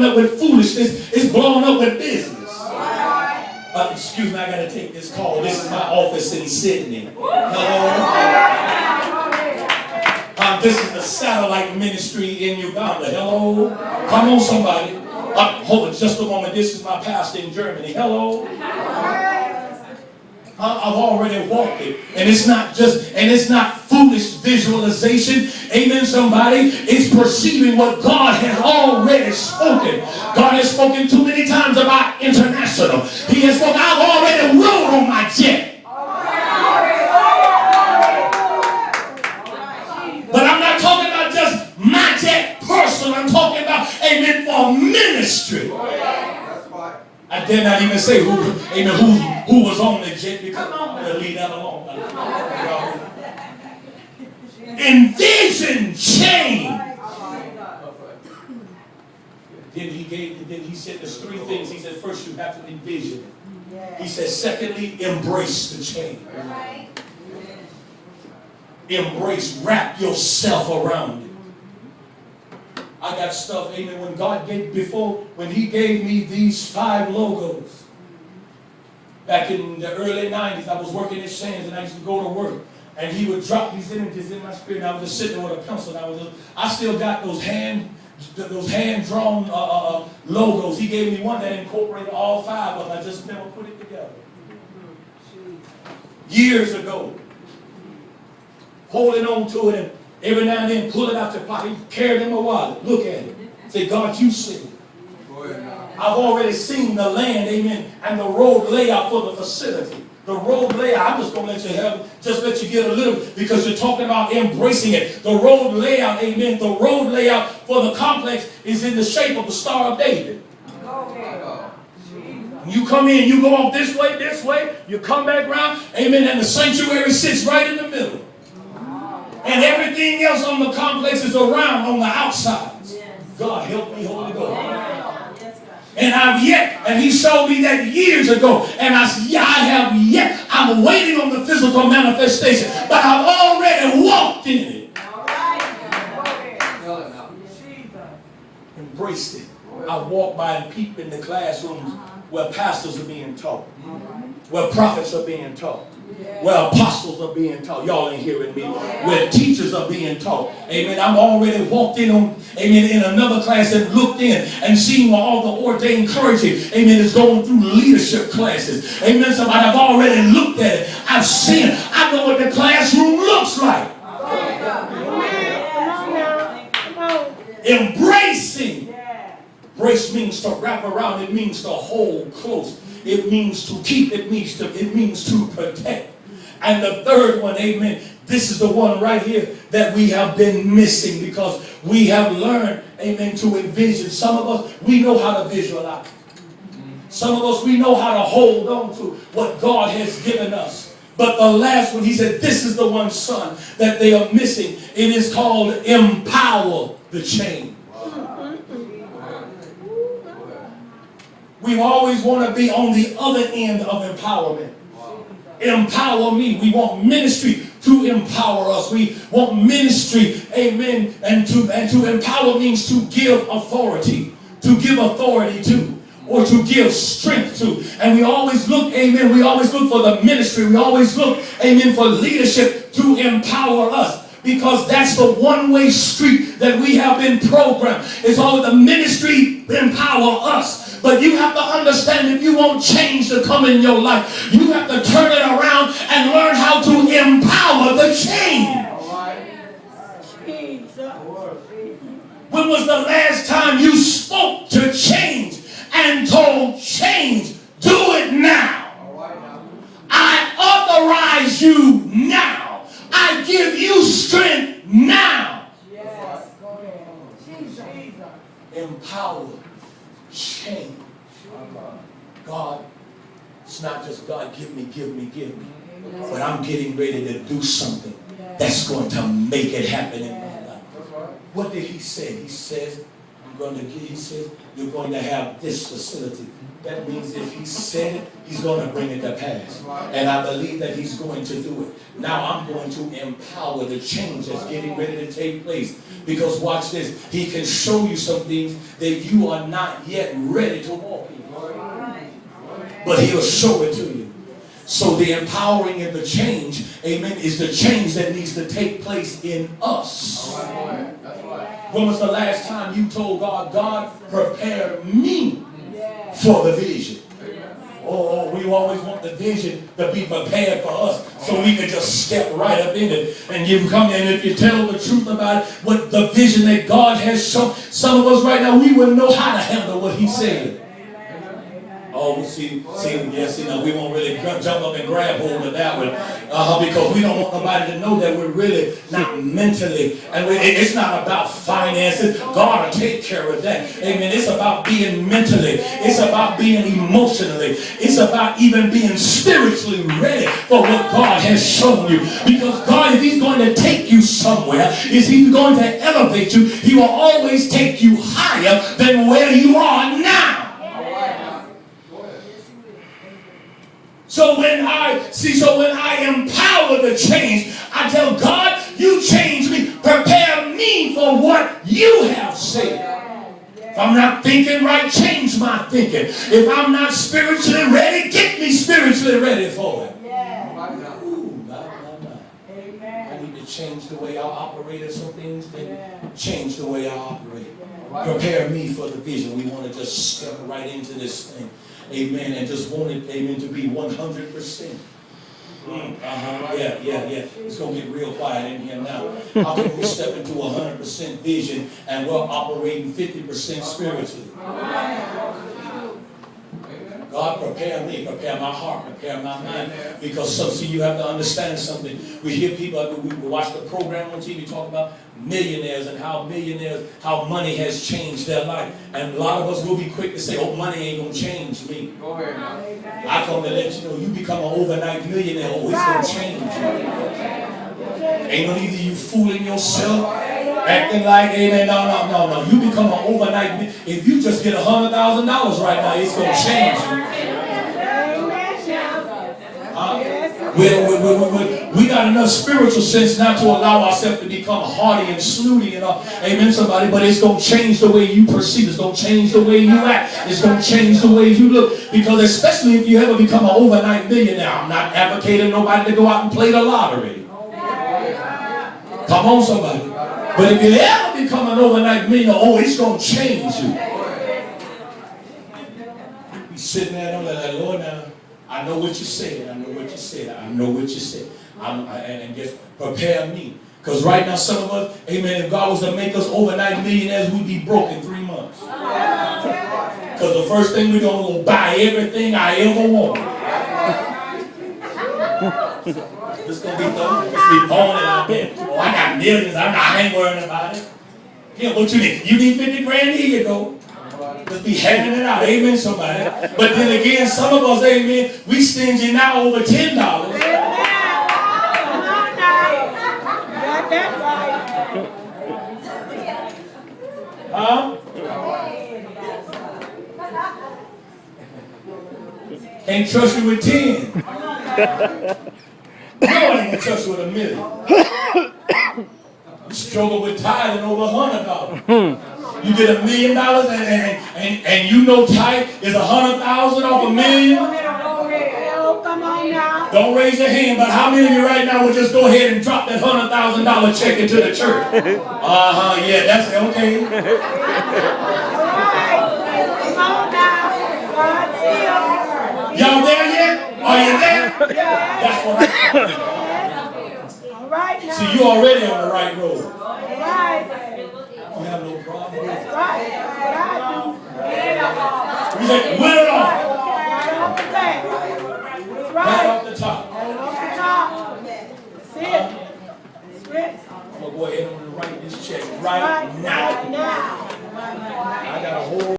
up with foolishness. It's blowing up with business. Excuse me, I got to take this call. This is my office in Sydney. Hello? This is the satellite ministry in Uganda. Hello? Come on, somebody. Hold on just a moment. This is my pastor in Germany. Hello? I've already walked it. And it's not foolish visualization. Amen, somebody. It's perceiving what God has already spoken. God has spoken too many times about international. He has spoken. I've already rode on my jet. But I'm not talking about just my jet personal. I'm talking about, amen, for ministry. I dare not even say who was on the jet, because I'm going to leave that alone. Envision change. Then he said there's three things. He said first you have to envision it. He said secondly, embrace the change. Embrace, wrap yourself around it. I got stuff, amen, when he gave me these 5 logos, back in the early 90s, I was working at Shands and I used to go to work. And he would drop these images in my spirit. And I was just sitting there with a pencil. And I still got those hand-drawn logos. He gave me one that incorporated all 5 of them. I just never put it together. Years ago. Holding on to it, and every now and then pull it out your pocket. Carry it in my wallet. Look at it. Say, God, you see it. I've already seen the land, amen, and the road layout for the facility. The road layout, I'm just going to let you get a little, because you're talking about embracing it. The road layout, amen, the road layout for the complex is in the shape of the Star of David. You come in, you go off this way, you come back around, amen, and the sanctuary sits right in the middle. And everything else on the complex is around on the outside. God help me, Holy Ghost. And he showed me that years ago. And I said, I'm waiting on the physical manifestation. But I've already walked in it. Embraced it. I walk by and peep in the classrooms where pastors are being taught. Where prophets are being taught. Where apostles are being taught. Y'all ain't hearing me. Where teachers are being taught. Amen. I'm already walked in on, amen, in another class and looked in and seen where all the ordained clergy, amen, is going through leadership classes. Amen. Somebody, I've already looked at it. I've seen it. I know what the classroom looks like. Embracing. Embrace means to wrap around. It means to hold close. It means to keep. It means to protect. And the third one, amen, this is the one right here that we have been missing, because we have learned, amen, to envision. Some of us, we know how to visualize. Some of us, we know how to hold on to what God has given us. But the last one, he said, this is the one, son, that they are missing. It is called empower the change. We always want to be on the other end of empowerment. Empower me. We want ministry to empower us. We want ministry, amen, and to empower means to give authority. To give authority to. Or to give strength to. And we always look, amen, we always look for the ministry. We always look, amen, for leadership to empower us. Because that's the one-way street that we have been programmed. It's all the ministry empower us. But you have to understand, if you want change to come in your life, you have to turn it around and learn how to empower the change. When was the last time you spoke to change and told change, do it now? I authorize you now. I give you strength now. Empower change. God, it's not just God, give me. But I'm getting ready to do something that's going to make it happen in my life. What did he say? He says, I'm he said, you're going to have this facility. That means if he said it, he's going to bring it to pass. And I believe that he's going to do it. Now I'm going to empower the change that's getting ready to take place. Because watch this, he can show you some things that you are not yet ready to walk in. But he'll show it to you. So the empowering and the change, amen, is the change that needs to take place in us. When was the last time you told God, God, prepare me for the vision? Oh, we always want the vision to be prepared for us so we can just step right up in it. And you come in, and if you tell the truth about it, what the vision that God has shown, some of us right now, we wouldn't know how to handle what he said. Oh, see, now we won't really jump up and grab hold of that one because we don't want nobody to know that we're really not mentally, and it's not about finances. God will take care of that. Amen. It's about being mentally. It's about being emotionally. It's about even being spiritually ready for what God has shown you. Because God, if he's going to take you somewhere, if he's going to elevate you, he will always take you higher than where you are now. So when I empower the change, I tell God, you change me, prepare me for what you have said. If I'm not thinking right, change my thinking. If I'm not spiritually ready, get me spiritually ready for it. Ooh, I need to change the way I operate at some things, then change the way I operate. Prepare me for the vision. We want to just step right into this thing. Amen. And just want it, amen, to be 100%. Yeah. It's going to get real quiet in here now. How can we step into 100% vision and we're operating 50% spiritually? God, prepare me, prepare my heart, prepare my mind. Because see, you have to understand something. We hear people, we watch the program on TV talk about millionaires and how money has changed their life. And a lot of us will be quick to say, oh, money ain't going to change me. Go ahead now. I come to let you know, you become an overnight millionaire, oh, it's going to change you. Ain't no need of you fooling yourself, acting like, amen, no. You become an overnight, if you just get $100,000 right now, it's going to change you. We got enough spiritual sense not to allow ourselves to become haughty and snooty and amen, somebody, but it's going to change the way you perceive. It's going to change the way you act. It's going to change the way you look. Because especially if you ever become an overnight millionaire, I'm not advocating nobody to go out and play the lottery. Come on, somebody. But if you ever become an overnight millionaire, oh, it's going to change you. He's sitting there and I'm like, Lord, now, I know what you said. I know what you said. I know what you said. And just prepare me. Because right now, some of us, amen, if God was to make us overnight millionaires, we'd be broke in 3 months. Because the first thing we're going to go buy everything I ever wanted. It's going to be done. It's be pawning out there. Oh, I got millions. I ain't worrying about it. Here, what you need? You need 50 grand? Here you go. Just be handing it out. Amen, somebody. But then again, some of us, amen, we stingy now over $10. Huh? Can't trust you with 10. No, I ain't gonna trust you with $1 million. You struggle with tithing over $100. You get $1 million and you know tithe is 100,000 off $1 million. Come on now. Don't raise your hand, but how many of you right now would just go ahead and drop that $100,000 check into the church? Yeah, that's okay. Come on now. Y'all there yet? Are you there? That's what All right now. See, you already on the right road. All right. I don't have no problem. That's right. That's what I do. You say, win it off. Right off the back. That's Right right. off the top. Right off the top. That's it. That's it. I'm going to go ahead and write this check right now.